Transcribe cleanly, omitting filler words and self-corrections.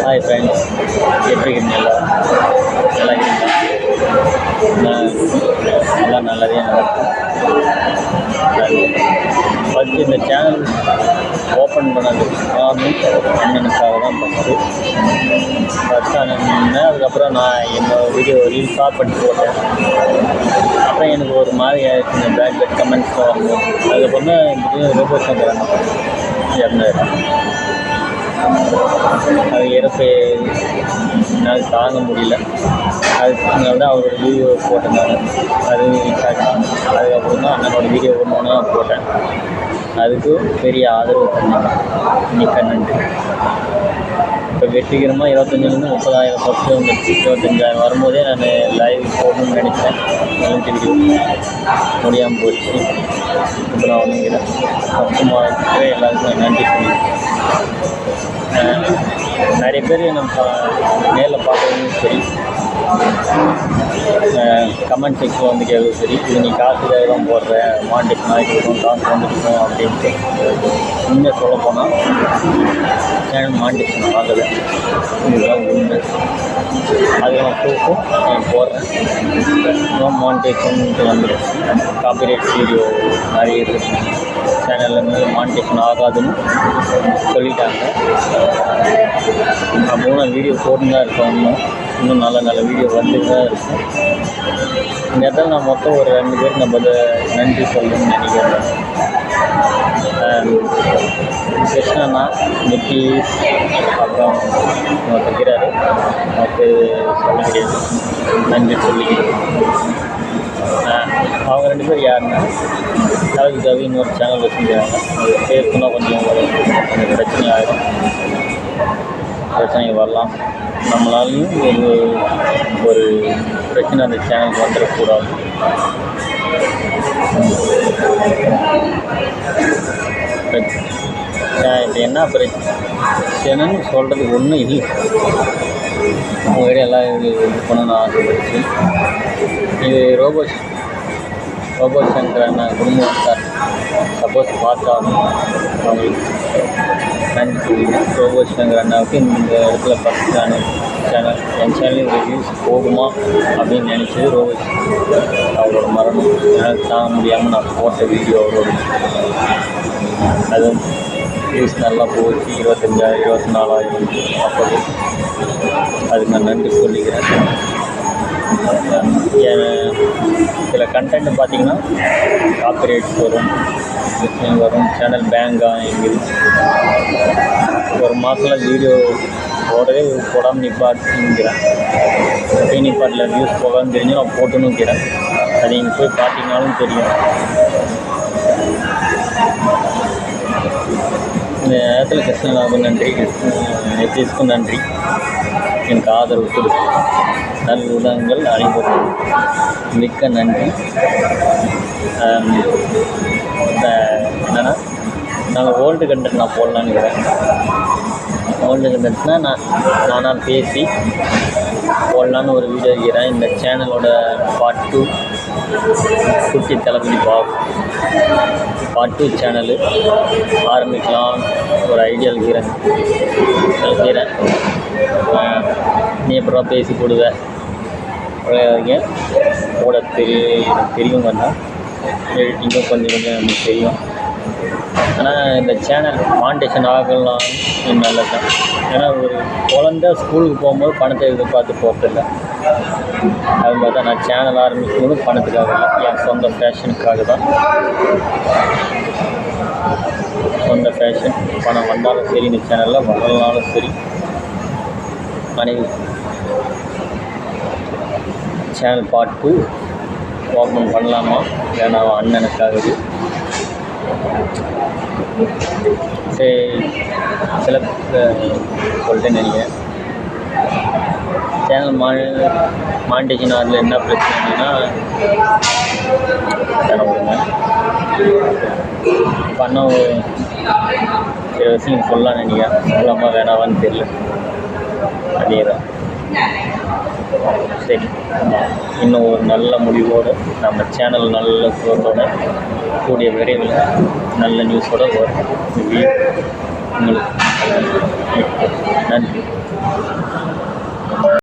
Hi friends, எப்படி இருக்கீங்க? நல்லா இருக்கீங்களா? எல்லாம் நல்லதே நடக்கும். ஃபஸ்ட்டு இந்த சேனல் ஓப்பன் பண்ணதுக்கு காரணம் அண்ணனுக்காக தான் ஃபஸ்ட்டு அண்ணன். அதுக்கப்புறம் நான் என்னோடய வீடியோ ரீல்ஸாக பண்ணி போட்டேன். அப்புறம் எனக்கு ஒரு மாதிரி ஆயிடுச்சு இந்த பேட் கமெண்ட்ஸ் வரும்போது. அதுக்கப்புறம் தான் எனக்கு ரோபோ சங்கர் இறந்தார். அது இறப்பு என்னால் தாங்க முடியல. அதுக்கு தான் அவரோட வீடியோ போட்டேன் நான். அது அதுக்கப்புறம் தான் அண்ணனோட வீடியோ ஒன்று தான் போட்டேன். அதுக்கு பெரிய ஆதரவு பண்ணாங்க. மிக்க நன்றி. இப்போ வெற்றிகரமாக 25,000 30,000 ஃபஸ்ட்டு வந்துடுச்சு. 25,000 வரும்போதே நான் லைவ் போகணும்னு நினச்சேன். வீடியோ முடியாமல் போச்சு. இப்போ நான் வந்துக்கிறேன். கஷ்டமாக இருக்கிற எல்லாருக்கும் நன்றி சொல்லியிருக்கேன். நிறைய பேர் நம்ம நேரில் பார்க்குறதும் சரி, கமெண்ட் செக்ஷனில் வந்து கேட்குறது சரி, இது நீ காசுக்காக தான் போடுற, மாண்டேஷன் ஆகிருக்கும், காசு வந்துருக்கும் அப்படின்ட்டு. உண்மையாக சொல்ல போனால் சேனல் மாண்டேஷன் ஆகலை. இதுதான் உண்மை. அதில் நான் ப்ரூஃபும் நான் போடுறேன். மாண்டேஷன்ட்டு வந்துடும். காப்பிரைட் வீடியோ நிறைய இருக்குது. சேனலில் மாண்டேஷன் ஆகாதுன்னு சொல்லிட்டாங்க. நான் வீடியோ போட்டு தான் இருக்கோம். இன்னும் நல்ல நல்ல வீடியோ வந்துட்டு தான் இருக்கும். இந்த இடத்துல நான் மொத்தம் ஒரு 2 பேருக்கு நம்ம நன்றி சொல்லணும்னு நினைக்கிறேன். கிருஷ்ணண்ணா, நிக்கீஸ், அப்புறம் தைக்கிறாரு. நமக்கு சொல்ல முடியாது, நன்றி சொல்லிக்கிறேன். அவங்க 2 பேர் யாருன்னா, கவி இன்னொரு சேனல் வச்சுருக்காங்க. அது பேருக்குன்னா கொஞ்சம் பிரச்சனை ஆகிடும். பிரச்சனை வரலாம். நம்மளாலையும் ஒரு பிரச்சனை அந்த சேனலுக்கு வந்துடக்கூடாது. இப்போ என்ன பிரச்சனைன்னு சொல்கிறதுக்கு ஒன்றும் இல்லை. உங்கள்கிட்ட எல்லாம் இது பண்ணணும்னு ஆசைப்பட்டுச்சு. இது ரோபோ சங்கர் அண்ணா குடும்பம் சார் சப்போஸ் பார்த்தாலும் அவங்களுக்கு நன்றி சொல்லிடுறேன். ரோபோ சங்கர் அண்ணாவுக்கு இந்த இடத்துல ஃபஸ்ட் சேனல் என் சேனலில் ரிவ்யூஸ் போகுமா அப்படின்னு நினச்சது ரோபோ அவரோட மரணம். எனக்கு தாங்க முடியாமல் நான் போட்ட வீடியோ அவரோட. அதுவும் வியூஸ் நல்லா போச்சு. 25,000 24,000 அப்போது. அதுக்கு நான் நன்றி சொல்லிக்கிறேன். சில கண்டென்ட் பார்த்திங்கன்னா காப்பிரைட்ஸ் வரும், சேனல் பேங்க் ஆகிங்குது. ஒரு மாதத்தில் வீடியோ போடாமல் நிப்பாட்டுங்கிறேன். நிப்பாட்டில் வியூஸ் போகாமல் தெரிஞ்சு நான் போட்டுன்னு இருக்கிறேன். அது நீங்கள் போய் பார்த்தீங்கன்னாலும் தெரியும். இந்த நேரத்தில் கிருஷ்ணனாவுக்கும் நன்றி, நிதிஷ்க்கும் நன்றி. எனக்கு ஆதரவு கொடுத்து நல் உலகங்கள் அனைவரும் மிக்க நன்றி. என்னென்னா, நாங்கள் ஓல்டு கண்டென்ட் நான் போடலான்னு இருக்கிறேன். ஓல்டு கண்டென்ட்ஸ்னால் நானாக பேசி போடலான்னு ஒரு வீடியோ இருக்கிறேன். இந்த சேனலோட பார்ட் 2 குட்டி தளபதி பார்ட் 2 சேனலு ஆரம்பிக்கலாம் ஒரு ஐடியா இருக்கிறேன். நீ எப்பறம் பேசி போடுவேன் போட தெரியும். கொஞ்சம் எடிட்டிங்கும் கொஞ்சம் எனக்கு தெரியும். ஆனால் இந்த சேனல் மாண்டேஷன் ஆகலாம் நல்லது தான். ஏன்னா ஒரு குழந்த ஸ்கூலுக்கு போகும்போது பணத்தை எதிர்பார்த்து போகிறதில்ல. அது மாதிரி தான் நான் சேனல் ஆரம்பிக்கும்போது பணத்துக்காக இல்லை, என் சொந்த ஃபேஷனுக்காக தான். சொந்த ஃபேஷன். பணம் வந்தாலும் சரி, இந்த சேனலில் வரலனாலும் சரி, சேனல் பார்ட் 2 ஓப்பன் பண்ணலாமா ஏன்னா அண்ணனுக்காகவே. சரி, சில சொல்லிட்டு நினைக்கிறேன். சேனல் மாண்டேஷன் அதில் என்ன பிரச்சனைனா, பண்ண சில விஷயம் சொல்லலாம்னு நினைக்கிறேன். சொல்லாமா வேணாவான்னு தெரியல. அதே தான். சரி, இன்னும் ஒரு நல்ல முடிவோடு நம்ம சேனல் நல்ல குரோத்தோட கூடிய விரைவில் நல்ல நியூஸோடு வரும். உங்களுக்கு. நன்றி.